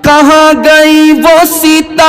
کہاں گئی وہ سیتا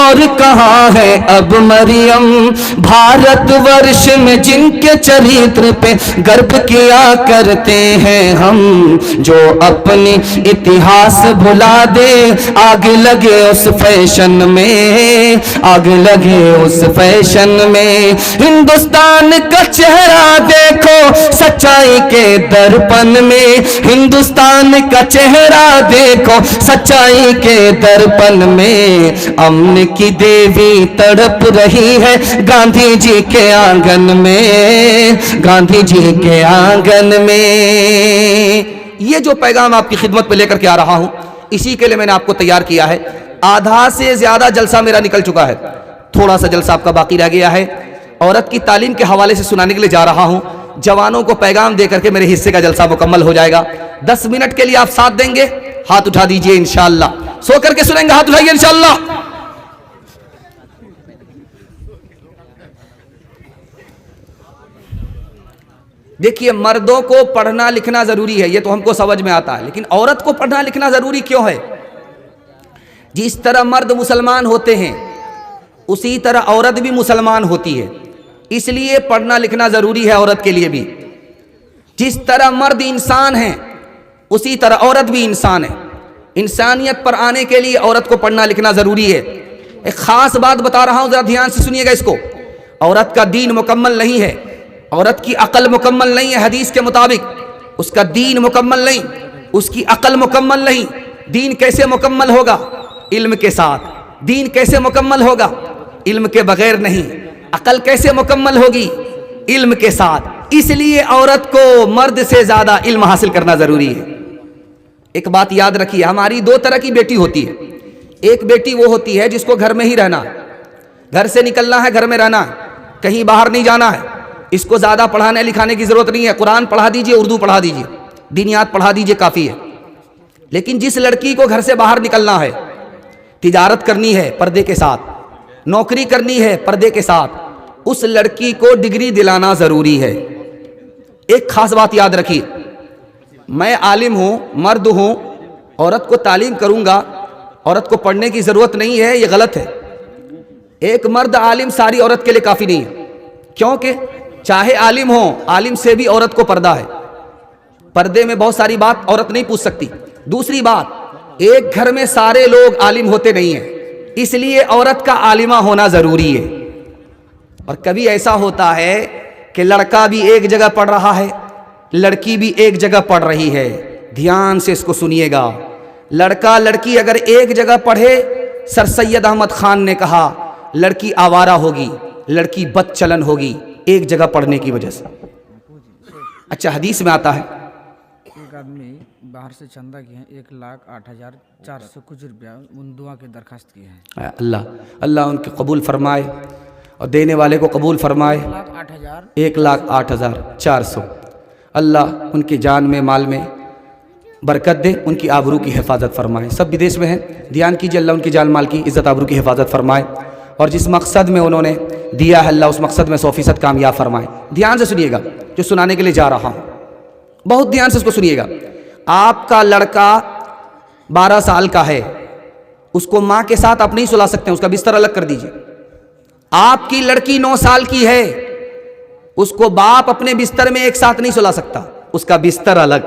اور کہاں ہے اب مریم, بھارت ورش میں جن کے چریتر پہ گرب کیا کرتے ہیں ہم, جو اپنی اتہاس بھلا دے آگ لگے اس فیشن میں, آگ لگے اس فیشن میں. ہندوستان کا چہرہ دیکھو سچائی کے درپن میں, ہندوستان کا چہرہ دیکھو سچائی کے درپن میں. امن کی دیوی تڑپ رہی ہے گاندھی جی کے آنگن میں, گاندھی جی کے آنگن میں. یہ جو پیغام آپ کی خدمت پہ لے کر کے آ رہا ہوں, اسی کے لیے میں نے آپ کو تیار کیا ہے. آدھا سے زیادہ جلسہ میرا نکل چکا ہے, تھوڑا سا جلسہ آپ کا باقی رہ گیا ہے. عورت کی تعلیم کے حوالے سے سنانے کے لیے جا رہا ہوں. جوانوں کو پیغام دے کر کے میرے حصے کا جلسہ مکمل ہو جائے گا. 10 منٹ کے لیے آپ ساتھ دیں گے؟ ہاتھ اٹھا دیجئے انشاءاللہ. سو کر کے سنیں گے؟ ہاتھ اٹھائیے انشاءاللہ. دیکھیے, مردوں کو پڑھنا لکھنا ضروری ہے, یہ تو ہم کو سمجھ میں آتا ہے, لیکن عورت کو پڑھنا لکھنا ضروری کیوں ہے؟ جس طرح مرد مسلمان ہوتے ہیں اسی طرح عورت بھی مسلمان ہوتی ہے, اس لیے پڑھنا لکھنا ضروری ہے عورت کے لیے بھی. جس طرح مرد انسان ہیں اسی طرح عورت بھی انسان ہے. انسانیت پر آنے کے لیے عورت کو پڑھنا لکھنا ضروری ہے. ایک خاص بات بتا رہا ہوں, ذرا دھیان سے سنیے گا اس کو. عورت کا دین مکمل نہیں ہے, عورت کی عقل مکمل نہیں ہے حدیث کے مطابق, اس کا دین مکمل نہیں, اس کی عقل مکمل نہیں. دین کیسے مکمل ہوگا؟ علم کے ساتھ. دین کیسے مکمل ہوگا؟ علم کے بغیر نہیں. عقل کیسے مکمل ہوگی؟ علم کے ساتھ. اس لیے عورت کو مرد سے زیادہ علم حاصل کرنا ضروری ہے. ایک بات یاد رکھیے, ہماری 2 طرح کی بیٹی ہوتی ہے. ایک بیٹی وہ ہوتی ہے جس کو گھر میں ہی رہنا, گھر سے نکلنا ہے, گھر میں رہنا ہے, کہیں باہر نہیں جانا ہے. اس کو زیادہ پڑھانے لکھانے کی ضرورت نہیں ہے, قرآن پڑھا دیجئے, اردو پڑھا دیجئے, دینیات پڑھا دیجئے, کافی ہے. لیکن جس لڑکی کو گھر سے باہر نکلنا ہے, تجارت کرنی ہے پردے کے ساتھ, نوکری کرنی ہے پردے کے ساتھ, اس لڑکی کو ڈگری دلانا ضروری ہے. ایک خاص بات یاد رکھیے, میں عالم ہوں, مرد ہوں, عورت کو تعلیم کروں گا, عورت کو پڑھنے کی ضرورت نہیں ہے, یہ غلط ہے. ایک مرد عالم ساری عورت کے لیے کافی نہیں ہے, کیونکہ چاہے عالم ہو, عالم سے بھی عورت کو پردہ ہے. پردے میں بہت ساری بات عورت نہیں پوچھ سکتی. دوسری بات, ایک گھر میں سارے لوگ عالم ہوتے نہیں ہیں, اس لیے عورت کا عالمہ ہونا ضروری ہے. اور کبھی ایسا ہوتا ہے کہ لڑکا بھی ایک جگہ پڑھ رہا ہے, لڑکی بھی ایک جگہ پڑھ رہی ہے. دھیان سے اس کو سنیے گا. لڑکا لڑکی اگر ایک جگہ پڑھے, سر سید احمد خان نے کہا لڑکی آوارہ ہوگی, لڑکی بد چلن ہوگی, ایک جگہ پڑھنے کی وجہ سے. اچھا, حدیث میں آتا ہے ایک آدمی باہر سے چندہ کیے ہیں 1,08,400 کچھ روپیہ, ان دعا کی درخواست کی ہے. اللہ ان کے قبول فرمائے اور دینے والے کو قبول فرمائے. 1,08,400. اللہ ان کی جان میں مال میں برکت دے, ان کی آبرو کی حفاظت فرمائے. سب بدیش میں ہیں, دھیان کیجئے, اللہ ان کی جان مال کی عزت آبرو کی حفاظت فرمائے, اور جس مقصد میں انہوں نے دیا ہے اللہ اس مقصد میں 100% کامیاب فرمائے. دھیان سے سنیے گا جو سنانے کے لیے جا رہا ہوں, بہت دھیان سے اس کو سنیے گا. آپ کا لڑکا 12 سال کا ہے, اس کو ماں کے ساتھ آپ نہیں سلا سکتے, اس کا بستر الگ کر دیجئے. آپ کی لڑکی 9 سال کی ہے, اس کو باپ اپنے بستر میں ایک ساتھ نہیں سلا سکتا, اس کا بستر الگ.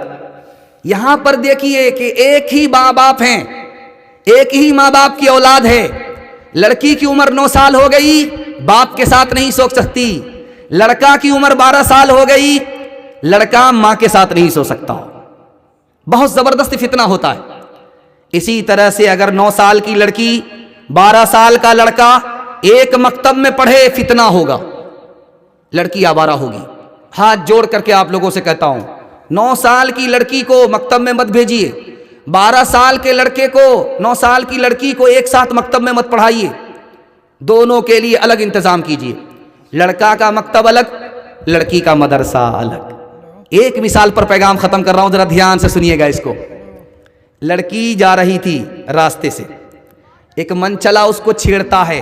یہاں پر دیکھیے کہ ایک ہی ماں باپ ہیں, ایک ہی ماں باپ کی اولاد ہے. لڑکی کی عمر 9 سال ہو گئی, باپ کے ساتھ نہیں سو سکتی. لڑکا کی عمر 12 سال ہو گئی, لڑکا ماں کے ساتھ نہیں سو سکتا. بہت زبردست فتنہ ہوتا ہے. اسی طرح سے اگر 9 سال کی لڑکی 12 سال کا لڑکا ایک مکتب میں پڑھے, فتنہ ہوگا, لڑکی آوارہ ہوگی. ہاتھ جوڑ کر کے آپ لوگوں سے کہتا ہوں, 9 سال کی لڑکی کو مکتب میں مت بھیجیے, 12 سال کے لڑکے کو 9 سال کی لڑکی کو ایک ساتھ مکتب میں مت پڑھائیے, دونوں کے لیے الگ انتظام کیجیے. لڑکا کا مکتب الگ, لڑکی کا مدرسہ الگ. ایک مثال پر پیغام ختم کر رہا ہوں, ذرا دھیان سے سنیے گا اس کو. لڑکی جا رہی تھی راستے سے, ایک من چلا اس کو چھیڑتا ہے,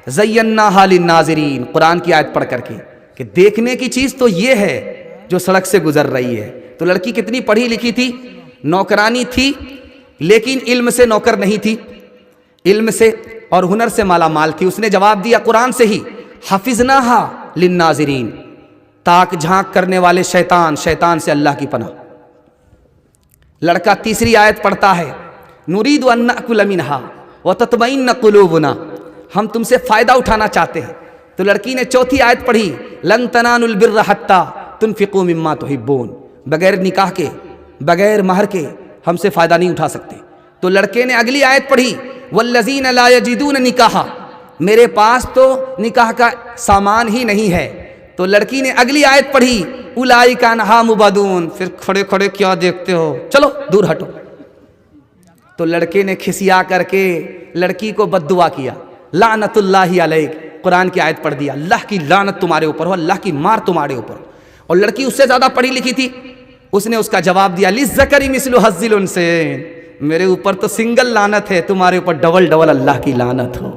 زیناھا للناظرین, قرآن کی آیت پڑھ کر کے کہ دیکھنے کی چیز تو یہ ہے جو سڑک سے گزر رہی ہے. تو لڑکی کتنی پڑھی لکھی تھی, نوکرانی تھی, لیکن علم سے نوکر نہیں تھی، علم سے اور ہنر سے مالا مال تھی. اس نے جواب دیا قرآن سے ہی، حفظناہا للناظرین، تاک جھانک کرنے والے شیطان سے اللہ کی پناہ. لڑکا تیسری آیت پڑھتا ہے، نرید ان نأکل منہا وتطمئن قلوبنا، ہم تم سے فائدہ اٹھانا چاہتے ہیں. تو لڑکی نے چوتھی آیت پڑھی، لن تنالوا البر حتی تنفقوا مما تحبون، بغیر نکاح کے، بغیر مہر کے ہم سے فائدہ نہیں اٹھا سکتے. تو لڑکے نے اگلی آیت پڑھی، والذین لا یجدون نکاحا، میرے پاس تو نکاح کا سامان ہی نہیں ہے. تو لڑکی نے اگلی آیت پڑھی، اولئک عنہا مبعدون، پھر کھڑے کھڑے کیا دیکھتے ہو، چلو دور ہٹو. تو لڑکے نے کھسیا کر کے لڑکی کو بد دعا کیا، لعنت اللہ علیک، قرآن کی آیت پڑھ دیا، اللہ کی لعنت تمہارے اوپر ہو، اللہ کی مار تمہارے اوپر. اور لڑکی اس سے زیادہ پڑھی لکھی تھی، اس نے اس کا جواب دیا، للذکر مثل حظ الانثیین، میرے اوپر تو سنگل لعنت ہے، تمہارے اوپر ڈبل ڈبل اللہ کی لعنت ہو.